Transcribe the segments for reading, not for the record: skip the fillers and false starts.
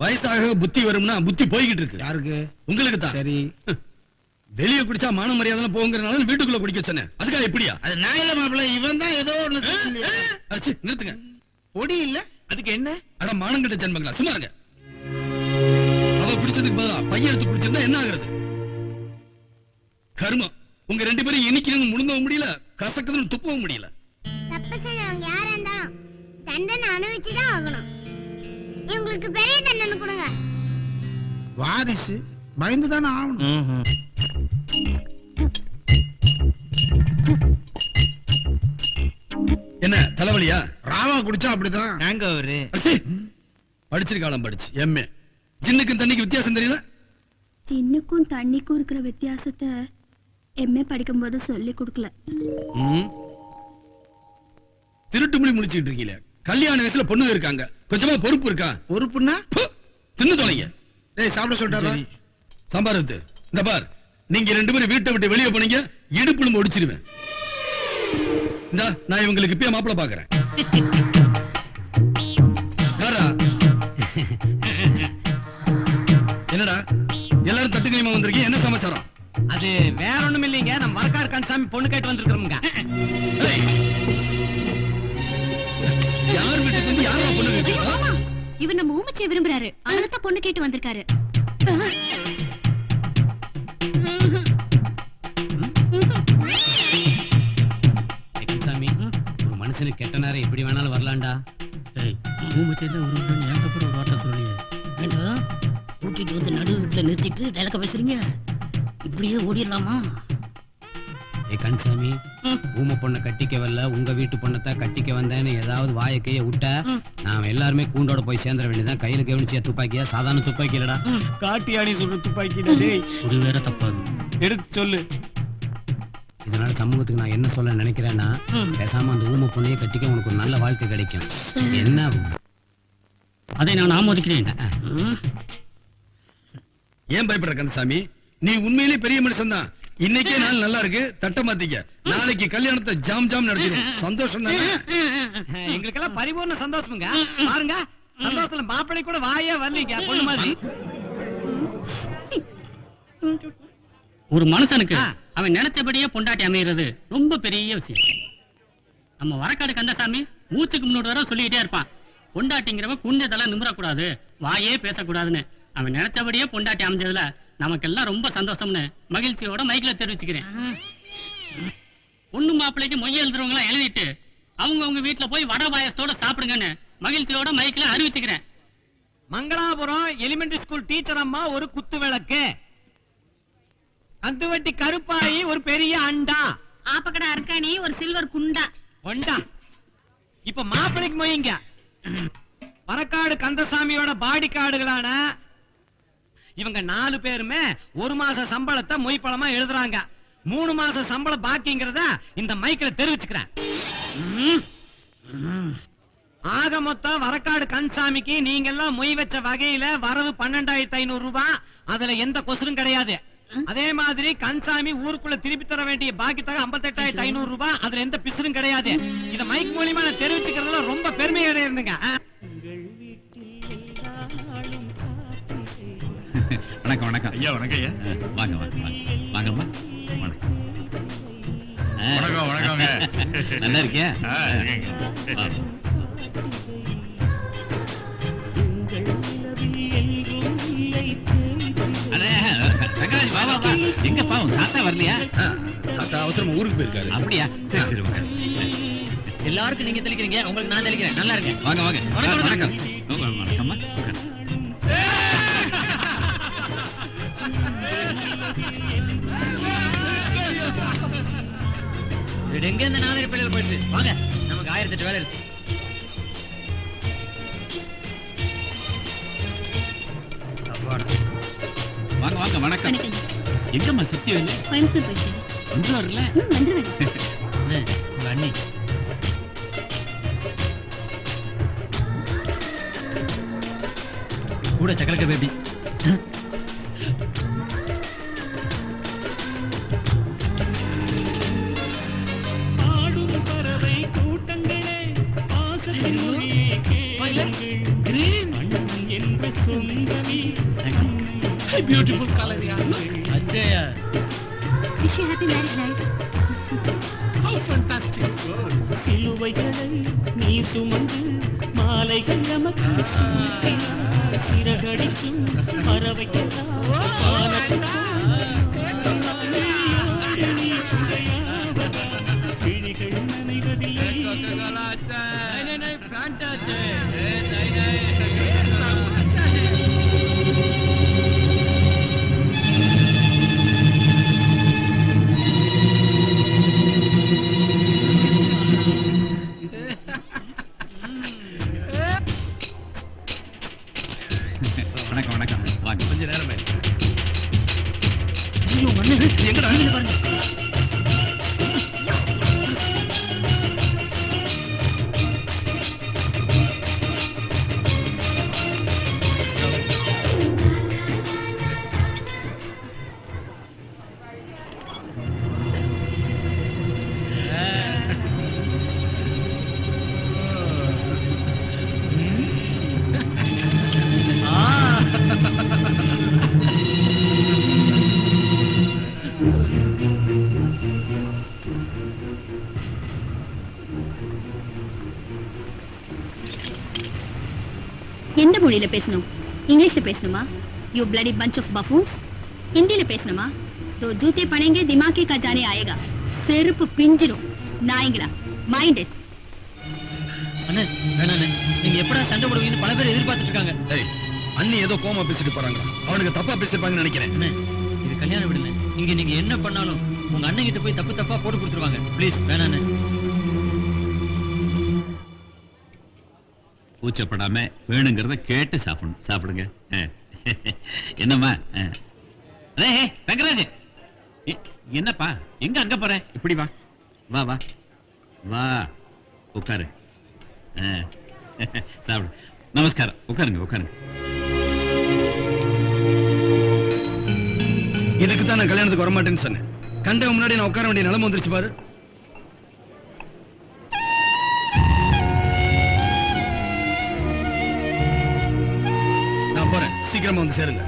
வயசாக புத்தி வரும்னா புத்தி போய்கிட்டு இருக்கு. யாருக்கு? உங்களுக்கு தான். சரி, வெளியே குடிச்சா மான மரியாதை போங்கறனால வீட்டுக்குள்ள குடிக்க சொன்னேன். அதுக்காக எப்படியா? அது நான் இல்ல மாப்பிள்ள, இவன் தான் ஏதோ ஒண்ணு அச்சி நிறுத்துங்க. பொடி இல்ல அதுக்கு என்ன? அட மானங்கட்ட ஜென்மங்களா, சும்மா இருங்க. அவ குடிச்சதுக்கு பதிலா பையன் எடுத்து குடிச்சிருந்தா என்ன ஆகுறது? கர்மம். உங்க ரெண்டு பேரும் இன்னைக்கு முழுங்கவும் முடியல, கசக்குதுன்னு துப்பவும் முடியல. தப்பு செஞ்சவங்க யாரா இருந்தாலும் தண்டனை அனுபவிச்சுதான் ஆகணும். உங்களுக்கு பெரிய தண்டனை கொடுங்க. வாரிசு பயந்து தானே ஆகணும். என்ன தலைவலியா? ராவா குடிச்சா அப்படிதான். நாங்க ஒரு படிச்சிருக்காளம் படிச்சு எம்ஏ. ஜின்னுக்கும் தண்ணிக்கு வித்தியாசம் தெரியல? ஜின்னுக்கும் தண்ணிக்கும் இருக்கிற வித்தியாசத்தை எம்ஏ படிக்கும் போது சொல்லி கொடுக்கல. திருட்டு மொழி முடிச்சிட்டு இருக்கீங்க. கல்யாண வயசுல பொண்ணுங்க இருக்காங்க, கொஞ்சமா பொறுப்பு இருக்கா? பொறுப்புன்னா தின்னு தொலைங்க. டேய் சாப்பிட சொல்லிட்டாரா? சாம்பார் ஊத்து. இந்த பார், நீங்க ரெண்டு பேரும் வீட்டை விட்டு வெளியே போனீங்க, இடுப்புலும் ஒடிச்சிருவேன். இந்தா நான் இவங்களுக்கு இப்பயே மாப்பிளை பாக்குறேன். யாரா? என்னடா எல்லாரும் தட்டு கைமா வந்திருக்கீங்க, என்ன சமாச்சாரம்? அது வேற ஒண்ணும் இல்லைங்க, நம்ம வரக்காடு கந்தசாமி பொண்ணு கேட்டு வந்திருக்கிறோம்ங்க. யார் வீட்டுக்கு வந்து யாரா பொண்ணு கேட்டீங்களா? இவர் நம்ம ஊமச்சியை விரும்புறாரு, அதனால பொண்ணு கேட்டு வந்திருக்காரு. கந்தசாமி, ஒரு மனுஷனுக்கு கெட்ட நேரம் எப்படி வேணாலும் வரலாம்டா. கூட்டிட்டு வந்து நடு வீட்டுல நிறுத்திட்டு டைலக்க பேசுறீங்க, இப்படியே ஓடிடலாமா? கந்தசாமி, ஊம பொண்ணை கட்டிக்க வரல, உங்க வீட்டு பொண்ணத்தை கட்டிக்க வந்தேன்னு ஏதாவது வாய கைய விட்ட நாம எல்லாருமே கூண்டோட போய் சேர்ந்துட வேண்டியதான். கையில கவனிச்சியா துப்பாக்கியா? சாதாரண துப்பாக்கி இல்லடா, காட்டி ஆணி சொல்ற துப்பாக்கி. ஒரு வேற தப்பாது, எடுத்து சொல்லு. இதனால சமூகத்துக்கு நான் என்ன சொல்ல நினைக்கிறேன்னா, பேசாம அந்த ஊம பொண்ணையே கட்டிக்க, உனக்கு ஒரு நல்ல வாழ்க்கை கிடைக்கும். என்ன? அதை நான் ஆமோதிக்கிறேன். ஏன் பயப்படுற கந்தசாமி? நீ உண்மையிலே பெரிய மனுஷன் தான். இன்னைக்கே நாள் நல்லா இருக்கு, தட்ட மாத்திக்க. நாளைக்கு கல்யாணத்தை ஜாம் ஜாம் நடத்திடும். சந்தோஷம் தானே? எங்களுக்கெல்லாம் பரிபூர்ண சந்தோஷமுங்க. பாருங்க, சந்தோஷத்துல மாப்பிள்ளை கூட வாயே வரலீங்க, பொண்ணு மாதிரி. ஒரு மனுஷனுக்கு அவன் நினைச்சபடியே பொண்டாட்டி அமைகிறது ரொம்ப பெரிய விஷயம். நம்ம வரக்காடு கந்தசாமி மூச்சுக்கு முன்னோட வர சொல்லிக்கிட்டே இருப்பான், பொண்டாட்டிங்கிறவ குண்டதெல்லாம் நிமிரக்கூடாது, வாயே பேசக்கூடாதுன்னு. அவன் நினைச்சபடியே பொண்டாட்டி அமைஞ்சதுல நமக்கெல்லாம் ரொம்ப சந்தோஷம்னு மகிழ்ச்சியோட மைக்கில தெரிவிச்சுக்கிறேன். பொண்ணு மாப்பிள்ளைக்கு மொய் எழுதுறவங்களாம் எழுதிட்டு அவங்க வீட்டுல போய் வட பாயசத்தோட சாப்பிடுங்கன்னு மகிழ்ச்சியோட மைக்கில அறிவிச்சுக்கிறேன். மங்களாபுரம் எலிமெண்டரி ஸ்கூல் டீச்சர் அம்மா ஒரு குத்து விளக்கு, அந்துவட்டி கருப்பாயி ஒரு பெரிய அண்டா, ஆப்பக்கடை அர்க்காணி ஒரு சில்வர் குண்டா ஒண்டா. இப்ப மாப்பிள்ளைக்கு மொய்ங்க. வரக்காடு கந்தசாமியோட பாடி கார்டுகளான இவங்க 4 பேருமே 1 மாச சம்பளத்தை மொய்பழமா எழுதுறாங்க. 3 மாச சம்பளம் பாக்கிங்கிறத இந்த மைக்கில் தெரிவிச்சுக்கிறேன். ஆக மொத்தம் வரக்காடு கந்தசாமிக்கு நீங்க எல்லாம் மொய் வச்ச வகையில வரவு 12,500 ரூபாய். அதுல எந்த கொசுரும் கிடையாது. அதே மாதிரி கந்தசாமி ஊருக்குள்ள திருப்பி தர வேண்டிய பாக்கி தொகை 58,500 ரூபாய். அதுல எந்த பிசுரும் கிடையாது. இத மைக் மூலியமா நான் தெரிவிச்சுக்கிறதுல ரொம்ப பெருமை அடையிருந்துங்க. வணக்கம் வணக்கம் ஐயா. வணக்கம் ஐயா. வாங்க வாங்க வாங்கம்மா. வணக்கம் வணக்கம் வணக்கங்க. நல்லா இருக்கியா? எங்க பாவம் தாத்தா வரலையா? தாத்தா அவசரமா ஊருக்கு போயிருக்காரு. அப்படியா? சரி சரி வாங்க. எல்லாருக்கும் நீங்க தெளிக்கிறீங்க, உங்களுக்கு நான் தெளிக்கிறேன். நல்லா இருக்கு. வாங்க வாங்க. வணக்கம் வணக்கம்மா. எங்க இந்த நாலு பிள்ளைகள் போயிட்டு வாங்க, நமக்கு 1008 வேலை இருக்கு. வாங்க வாங்க. வணக்கம். எங்கம்மா சுத்தி வந்து கோயம்புத்தூர் போயிட்டு வந்து வரல? வந்துருவேன். உங்க அண்ணி கூட சக்கரக்க பேபி. பியூட்டிஃபுல் கலரியா அஜயா wish you happy marriage life. How fantastic. சிலுவைகளை நீ சுமந்து மாலைகள் நமக்கு சூட்டினாய். சிறகடிக்கும் பறவைக்கெல்லாம் கிழிகள் நனைவதில்லை. வணக்கம் வணக்கம் வாங்க. கொஞ்ச நேரமே ஐயோ மண்ணு எங்கடா பாருங்க. எந்த மொழியில பேசணும்? இங்கிலீஷ்ல பேசணுமா? You bloody bunch of buffoons. ஹிந்தில பேசணுமா? तो जूते पड़ेंगे दिमाग का जाने आएगा. செருப்பு பிஞ்சிரும் நாய்ங்களா. Mind it. அண்ணே வேணாண்ணே, நீங்க எப்படா சண்டை போடுவீங்கன்னு பல பேர் எதிர்பார்த்துட்டு இருக்காங்க. டேய் அண்ணி ஏதோ கோமா பேசிட்டு போறாங்க. அவனுக்கு தப்பா பேசிருப்பாங்கன்னு நினைக்கிறேன். அண்ணே இது கல்யாணம் விடுங்க. இங்க நீங்க என்ன பண்ணாலும் உங்க அண்ணன் கிட்ட போய் தப்பு தப்பா போட்டு கொடுத்துருவாங்க. ப்ளீஸ் வேணாண்ணே. கூச்சப்படாம வேணுங்கிறத கேட்டு சாப்பிடுங்க. என்னம்மா? தங்கராஜ் என்னப்பா எங்க அங்க போற? இப்படி வா வா வா வா உட்காரு. சாப்பிடு. நமஸ்காரம். உட்காருங்க உட்காருங்க. இதுக்கு தான் நான் கல்யாணத்துக்கு வரமாட்டேன்னு சொன்னேன். கண்ட முன்னாடி நான் உட்கார வேண்டிய நிலைமை வந்துருச்சு பாரு. நான் போறேன். சீக்கிரமா வந்து சேருங்க.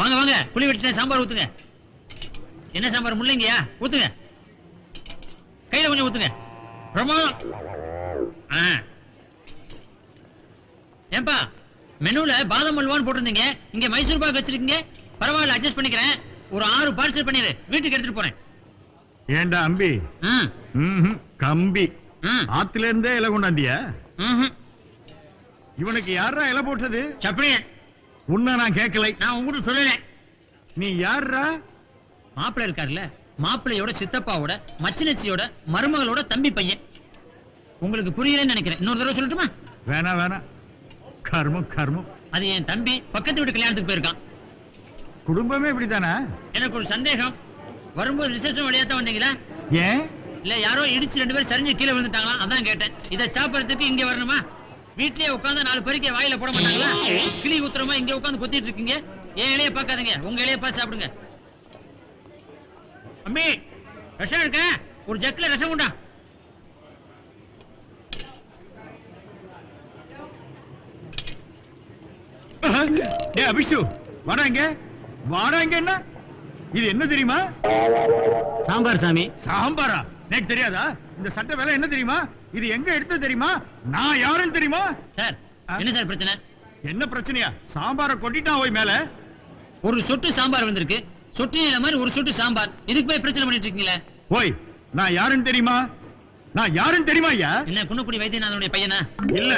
வாங்க வாங்க, புளி வெட்டின சாம்பார் ஊத்துங்க. என்ன சாம்பார்? முள்ளங்கியா? ஊத்துங்க. கையில கொஞ்சம் ஊத்துங்க. பிரமாதம். ஏன்பா மெனுல பாதாம் அல்வான்னு போட்டிருந்தீங்க, இங்க மைசூர் பாக் வச்சிருக்கீங்க. பரவாயில்ல, அட்ஜஸ்ட் பண்ணிக்கிறேன். ஒரு 6 பார்சல் பண்ணிரு, வீட்டுக்கு எடுத்துட்டு போறேன். ஏண்டா அம்பி? கம்பி ஆத்துல இருந்தே இலை கொண்டாந்தியா? இவனுக்கு யாரா இலை போட்டது? சப்பனியன். உன்ன நான் கேட்கலை. நான் உங்ககிட்ட சொல்லல. நீ யாரா? மாப்பிள்ளை இருக்காருல்ல, மாப்பிள்ளையோட சித்தப்பாவோட மச்சினச்சியோட மருமகளோட தம்பி பையன். உங்களுக்கு புரியலன்னு நினைக்கிறேன். இன்னொரு தடவை சொல்லட்டுமா? வேணா வேணா. கர்மம் கர்மம். அது என் தம்பி பக்கத்து வீட்டு கல்யாணத்துக்கு போயிருக்கான். குடும்பமே இப்படித்தானா? எனக்கு ஒரு சந்தேகம். வரும்போது ரிசப்ஷன் வழியா தான் வந்தீங்களா? ஏன்? இல்ல யாரோ இடிச்சு 2 பேரும் சரிஞ்சு கீழே விழுந்துட்டாங்களா, அதான் கேட்டேன். இதை சாப்பிடறதுக்கு இங்க வரணுமா? வீட்லயே உட்கார்ந்து 4 பேருக்கு வாயில போட மாட்டாங்களா? கிளி ஊத்துறமா இங்க உட்கார்ந்து கொத்திட்டு இருக்கீங்க. ஏன் இலைய பார்க்காதீங்க, உங்க இலைய பார்த்து சாப்பிடுங்க. அம்மி ரசம் இருக்க, ஒரு ஜக்ல ரசம் உண்டா? டேய் அபிஷு, வாடாங்க வாடாங்க. என்ன இது? என்ன தெரியுமா? சாம்பார் சாமி. சாம்பாரா? எனக்கு தெரியாதா? இந்த சட்டை வேலை என்ன தெரியுமா? இது எங்க எடுத்து தெரியுமா? நான் யாருன்னு தெரியுமா? சார் என்ன சார் பிரச்சனை? என்ன பிரச்சனையா? சாம்பாரை கொட்டிட்டான் ஓய் மேல. ஒரு சொட்டு சாம்பார் வந்திருக்கு, சொட்டு நீல மாதிரி ஒரு சொட்டு சாம்பார். இதுக்கு போய் பிரச்சனை பண்ணிட்டு இருக்கீங்களே. ஓய், நான் யாருன்னு தெரியுமா? நான் யாருன்னு தெரியுமா? ஐயா என்ன குன்னக்குடி வைத்தியநாதனுடைய பையனா? இல்ல,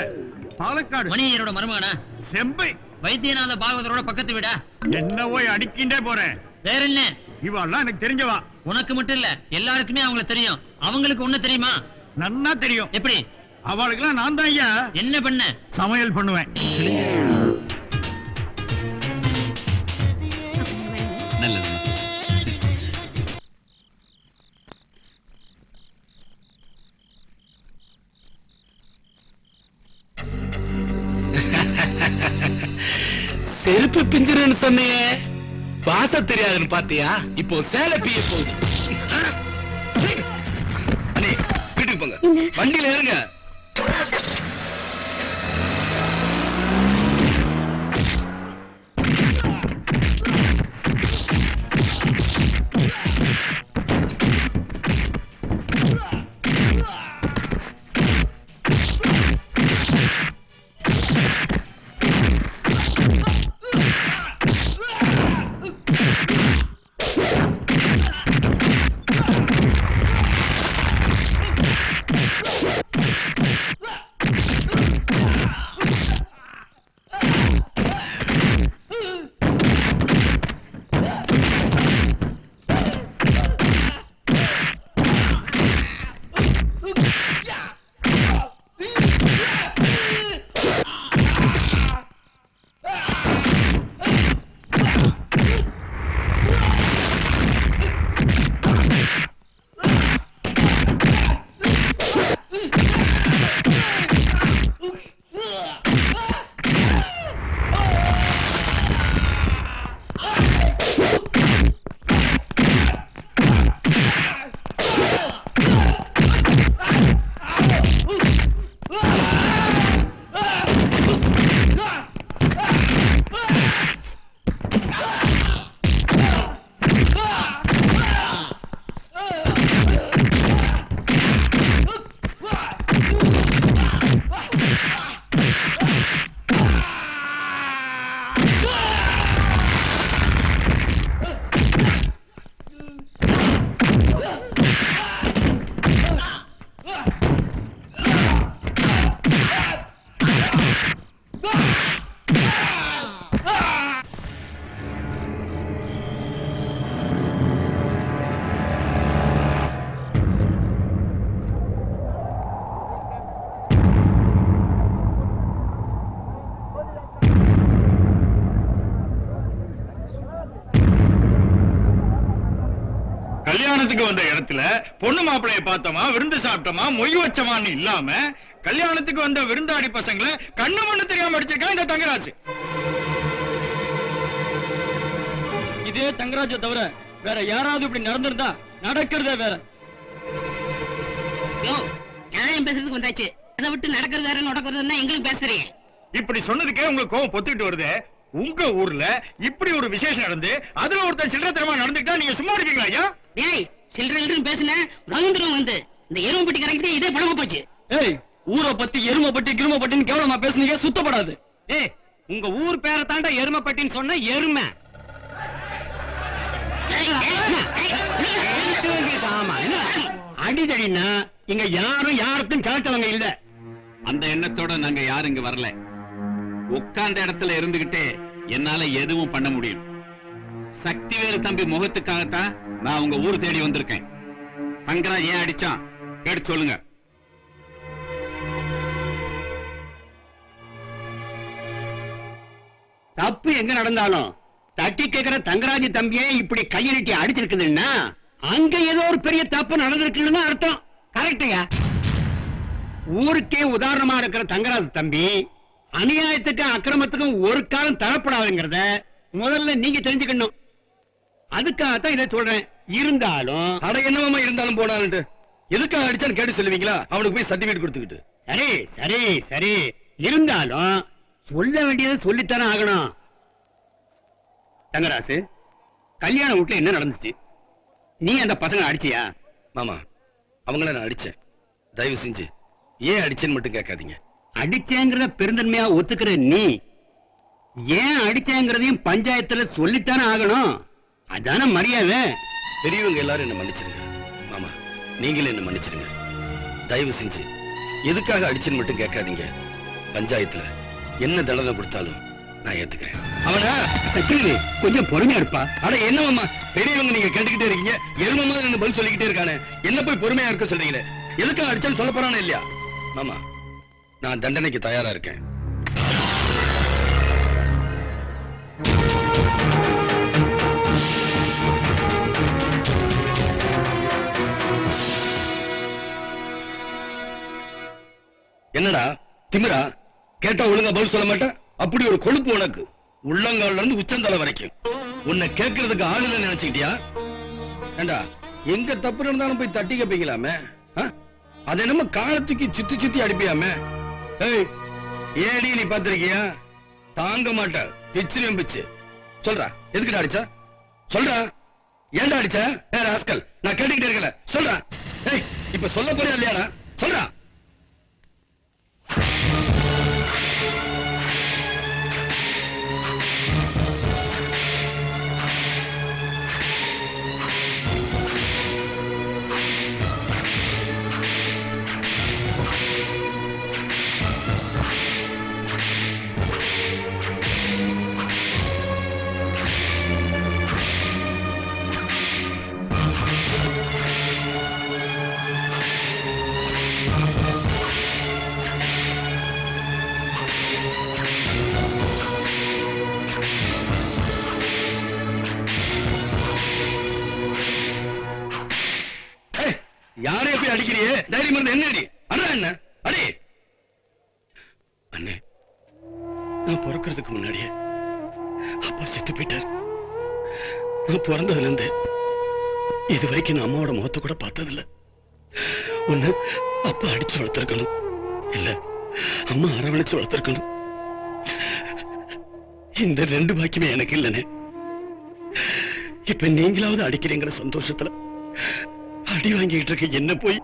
பாலக்காடு மணியரோட மருமகனா? செம்பை வைத்தியநாத பாகவதரோட பக்கத்து வீடா? என்ன ஓய் அடிக்கின்றே போறேன். வேற என்ன? இவெல்லாம் எனக்கு தெரிஞ்சவா. உனக்கு மட்டும் இல்ல, எல்லாருக்குமே அவங்கள தெரியும். அவங்களுக்கு ஒண்ணு தெரியுமா? நன்னா தெரியும். எப்படி? அவளுக்கெல்லாம் நான் தான் ஐயா என்ன பண்ண? சமையல் பண்ணுவேன். நல்லது. செருப்பு பிஞ்சிருன்னு சொன்னியே, பாச தெரியாதுன்னு பாத்தியா? இப்போ சேலை பிய போகுது. அண்ணே வீட்டுக்கு போங்க, வண்டியில ஏறுங்க. கல்யாணத்துக்கு வந்த இடத்துல பொண்ணு மாப்பிளைய பார்த்தோமா, விருந்து சாப்பிட்டோமா, மொய் வச்சமான்னு இல்லாம கல்யாணத்துக்கு வந்த விருந்தாடி பசங்களை கண்ணு மண்ணு தெரியாம அடிச்சிருக்கான் இந்த தங்கராஜ். இதே தங்கராஜ தவிர வேற யாராவது இப்படி நடந்திருந்தா நடக்கிறதே வேற. நியாயம் பேசுறதுக்கு வந்தாச்சு, அதை விட்டு நடக்கிறது வேற நடக்கிறதுன்னா எங்களுக்கு பேசுறீங்க. இப்படி சொன்னதுக்கே உங்களுக்கு கோவம் பொத்துக்கிட்டு வருது. உங்க ஊர்ல இப்படி ஒரு விசேஷம் நடந்து அதுல ஒருத்தன் சில்லறத்தனமா நடந்துக்கிட்டா நீங்க சும்மா இருப்பீங்களா ஐயா? டேய் சில்லறை பேசுன ரவீந்திரம் வந்து இந்த எருமப்பட்டி கரெக்டே இதே பழமா போச்சு. ஏய், ஊரை பத்தி எருமப்பட்டி கிருமப்பட்டின்னு கேவலமா பேசுனீங்க, சுத்தப்படாது. ஏய், உங்க ஊர் பேரை தாண்டா எருமைப்பட்டின்னு சொன்ன எருமை. ஆமா, என்ன அடிதடினா இங்க யாரும் யாருக்கும் சாச்சவங்க இல்ல. அந்த எண்ணத்தோட நாங்க யாரும் இங்க வரல. உட்கார்ந்த இடத்துல இருந்துகிட்டே என்னால எதுவும் பண்ண முடியும். சக்திவேலு தம்பி முகத்துக்காகத்தான் நான் உங்க ஊர் தேடி வந்திருக்கேன். தங்கராஜ் ஏன் அடிச்சான் கேட்டு சொல்லுங்க. தப்பு எங்க நடந்தாலும் தட்டி கேக்குற தங்கராஜ் தம்பியே இப்படி கையை நீட்டி அடிச்சிருக்குதுன்னா அங்க ஏதோ ஒரு பெரிய தப்பு நடந்திருக்குன்னு தான் அர்த்தம். கரெக்டுங்க. ஊருக்கே உதாரணமா இருக்கிற தங்கராஜ் தம்பி அநியாயத்துக்கும் அக்கிரமத்துக்கும் ஒரு காலம் தரப்படாதுங்கிறத முதல்ல நீங்க தெரிஞ்சுக்கணும். அதுக்காகத்தான் இதை சொல்றேன். இருந்தாலும் அட என்னமாமா இருந்தாலும் போடான்ட்டு எதுக்காக அடிச்சான்னு கேட்டு சொல்லுவீங்களா? அவனுக்கு போய் சர்டிபிகேட் கொடுத்துக்கிட்டு. சரி சரி சரி, இருந்தாலும் சொல்ல வேண்டியதை சொல்லித்தானே ஆகணும். தங்கராசு, கல்யாண வீட்டுல என்ன நடந்துச்சு? நீ அந்த பசங்க அடிச்சியா? மாமா, அவங்கள நான் அடிச்சேன். தயவு செஞ்சு ஏன் அடிச்சேன்னு மட்டும் கேட்காதீங்க. அடிச்சேங்கிறத பெருந்தன்மையா ஒத்துக்கிற நீ ஏன் அடிச்சேங்கிறதையும் பஞ்சாயத்துல சொல்லித்தானே ஆகணும். அதான மரியாதை. பெரியவங்க எல்லாரும் என்ன மன்னிச்சிருங்க. மாமா, நீங்களே என்ன மன்னிச்சிருங்க. தயவு செஞ்சு எதுக்காக அடிச்சேன்னு மட்டும் கேட்காதீங்க. பஞ்சாயத்துல என்ன தண்டனை கொடுத்தாலும் நான் ஏத்துக்கிறேன். அவனா சக்கரவர்த்தி கொஞ்சம் பொறுமையா இருப்பா. அட என்ன மாமா, பெரியவங்க நீங்க கேட்டுக்கிட்டே இருக்கீங்க, எருமமா பதில் சொல்லிக்கிட்டே இருக்கானே, என்ன போய் பொறுமையா இருக்க சொல்றீங்களே? எதுக்காக அடிச்சாலும் சொல்ல போறானே இல்லையா? மாமா, நான் தண்டனைக்கு தயாரா இருக்கேன். என்னடா திமிரா? கேட்டா ஒழுங்கா பதில் சொல்ல மாட்டேன். அப்படி ஒரு கொழுப்பு உனக்கு, உள்ளங்கால்ல இருந்து உச்சந்தலை வரைக்கும். உன்னை கேட்கறதுக்கு ஆள் இல்ல நினைச்சுக்கிட்டியா? ஏண்டா எங்க தப்பு இருந்தாலும் போய் தட்டி கப்பிக்கலாமே. அது என்னமோ காலத்துக்கு சுத்தி சுத்தி அடிப்பியாமே. ஏய், ஏடி நீ பாத்திருக்கியா? தாங்க மாட்ட, பிச்சு பிச்சு. சொல்றா, எதுக்குடா அடிச்சா? சொல்றா, ஏன்டா அடிச்ச? ஏ ராஸ்கல், நான் கேட்டுக்கிட்டே இருக்கல. சொல்றா. ஏய், இப்ப சொல்ல போறியா இல்லையாடா? சொல்றா. யாரைய போய் அடிக்கிறியே? தைரியம் இருந்தா என்ன அடி? அண்ணா என்ன அடி? அண்ணே, நான் பிறக்கிறதுக்கு முன்னாடியே அப்பா செத்து போயிட்டார். நான் பிறந்ததுல இருந்து இது வரைக்கும் நான் அம்மாவோட முகத்தை கூட பார்த்ததில்ல. ஒண்ணு அப்பா அடிச்சு வளர்த்திருக்கணும், இல்ல அம்மா அரவணைச்சு வளர்த்திருக்கணும். இந்த ரெண்டு பாக்கியமே எனக்கு இல்லனே. இப்ப நீங்களாவது அடிக்கிறீங்கிற சந்தோஷத்துல அடி வாங்கிட்டு இருக்க என்ன போய்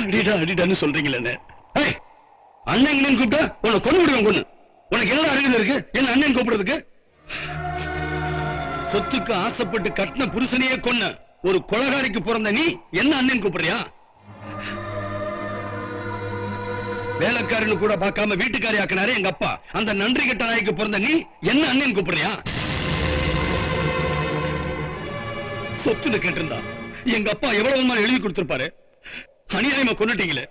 அடிடா அடிடான்னு சொல்றீங்களே. அண்ணன் கூப்பிட்டா உன்னை கொண்டு விடுவேன். கொண்டு உனக்கு என்ன அருகதை இருக்கு என்ன அண்ணன் கூப்பிடுறதுக்கு? சொத்துக்கு ஆசைப்பட்டு கட்டின புருஷனையே கொன்ன ஒரு கொலகாரிக்கு பிறந்த நீ என்ன அண்ணன் கூப்பிடுறியா? வேலைக்காரன்னு கூட பார்க்காம வீட்டுக்காரி ஆக்கினாரே எங்க அப்பா, அந்த நன்றி கெட்ட நாய்க்கு பிறந்த நீ என்ன அண்ணன் கூப்பிடுறியா? சொத்துன்னு கேட்டிருந்தா எங்க அப்பா எவ்வளவு எழுதி கொடுத்திருப்பாரு. அநியாயமா கொண்டுட்டீங்களே.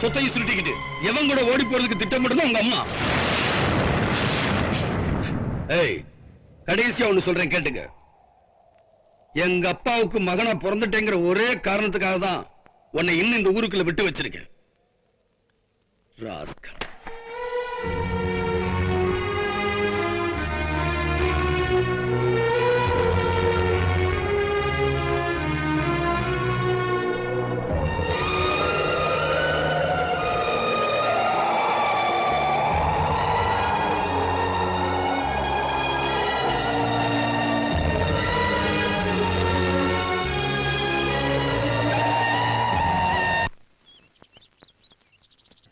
சொத்தையும் சுருட்டிக்கிட்டு எவன் கூட ஓடி போறதுக்கு திட்டமிட்டதும் உங்க அம்மா. கடைசியா ஒண்ணு சொல்றேன் கேட்டுங்க. எங்க அப்பாவுக்கு மகனா பிறந்துட்டேங்கிற ஒரே காரணத்துக்காக தான் உன்னை இன்னும் இந்த ஊருக்குள்ள விட்டு வச்சிருக்கேன். ராஸ்கல்.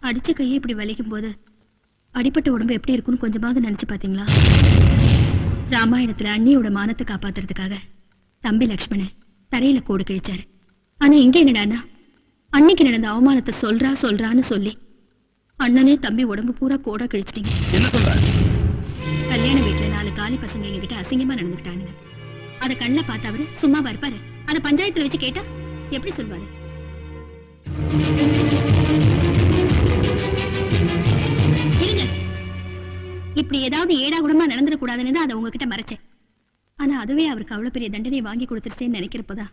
அடிச்ச கையை இப்படி வலிக்கும் போது அடிப்பட்ட உடம்பு எப்படி இருக்குன்னு கொஞ்சமாவது நினைச்சு பாத்தீங்களா? ராமாயணத்துல அண்ணியோட மானத்தை காப்பாத்துறதுக்காக தம்பி லக்ஷ்மணன் தரையில கோடு கிழிச்சாரு. ஆனா இங்க என்னடான்னா அன்னைக்கு நடந்த அவமானத்தை சொல்றான்னு சொல்லி அண்ணனே தம்பி உடம்பு பூரா கோடா கிழிச்சிட்டீங்க. என்ன சொல்ற? கல்யாண வீட்டுல 4 காலி பசங்க எங்க கிட்ட அசிங்கமா நடந்துக்கிட்டானுங்க. அதை கண்ணில் பார்த்து அவரு சும்மா இருப்பாரு. அதை பஞ்சாயத்துல வச்சு கேட்டா எப்படி சொல்வாரு? இருங்க, இப்படி ஏதாவது ஏடா கூடமா நடந்துடக்கூடாதுன்னு தான் அதை உங்ககிட்ட மறைச்சேன். ஆனா அதுவே அவருக்கு அவ்வளவு பெரிய தண்டனை வாங்கி கொடுத்துருச்சேன்னு நினைக்கிறப்பதான்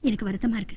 எனக்கு வருத்தமா இருக்கு.